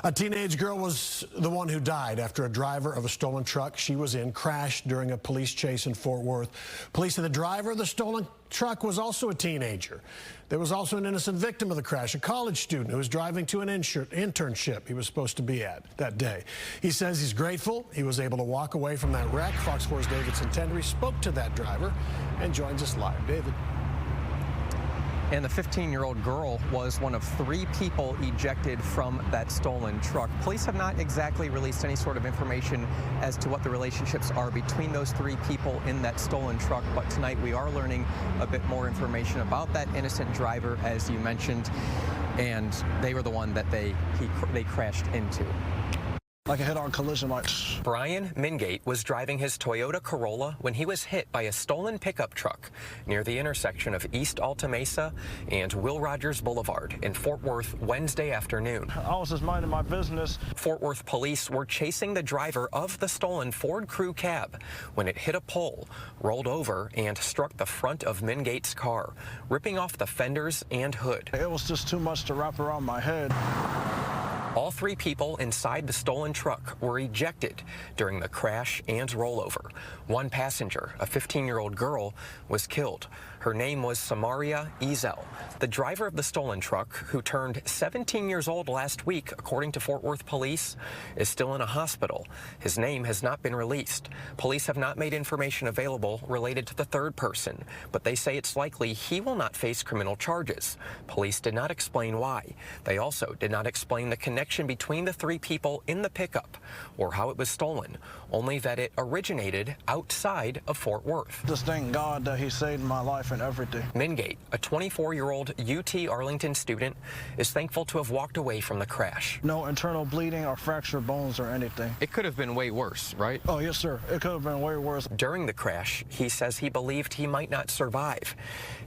A teenage girl was the one who died after a driver of a stolen truck she was in crashed during a police chase in Fort Worth. Police say the driver of the stolen truck was also a teenager. There was also an innocent victim of the crash, a college student who was driving to an internship he was supposed to be at that day. He says he's grateful he was able to walk away from that wreck. Fox 4's David Centenary spoke to that driver and joins us live. David. And the 15-year-old girl was one of 3 people ejected from that stolen truck. Police have not exactly released any sort of information as to what the relationships are between those 3 people in that stolen truck, but tonight we are learning a bit more information about that innocent driver, as you mentioned, and they were the one that they crashed into. Like a head-on collision, like... Brian Mingate was driving his Toyota Corolla when he was hit by a stolen pickup truck near the intersection of East Alta Mesa and Will Rogers Boulevard in Fort Worth Wednesday afternoon. I was just minding my business. Fort Worth police were chasing the driver of the stolen Ford Crew cab when it hit a pole, rolled over, and struck the front of Mingate's car, ripping off the fenders and hood. It was just too much to wrap around my head. All 3 people inside the stolen truck were ejected during the crash and rollover. One passenger, a 15-year-old girl, was killed. Her name was Samaria Ezel. The driver of the stolen truck, who turned 17 years old last week, according to Fort Worth police, is still in a hospital. His name has not been released. Police have not made information available related to the 3rd person, but they say it's likely he will not face criminal charges. Police did not explain why. They also did not explain the connection between the 3 people in the pickup or how it was stolen, only that it originated outside of Fort Worth. Just thank God that he saved my life and everything. Mingate, a 24-year-old UT Arlington student, is thankful to have walked away from the crash. No internal bleeding or fractured bones or anything. It could have been way worse, right? Oh, yes, sir. It could have been way worse. During the crash, he says he believed he might not survive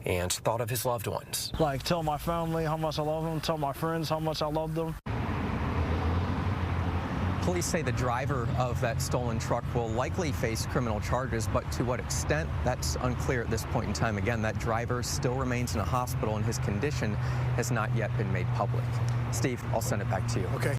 and thought of his loved ones. Like, tell my family how much I love them, tell my friends how much I love them. Police say the driver of that stolen truck will likely face criminal charges, but to what extent, that's unclear at this point in time. Again, that driver still remains in a hospital and his condition has not yet been made public. Steve, I'll send it back to you. Okay.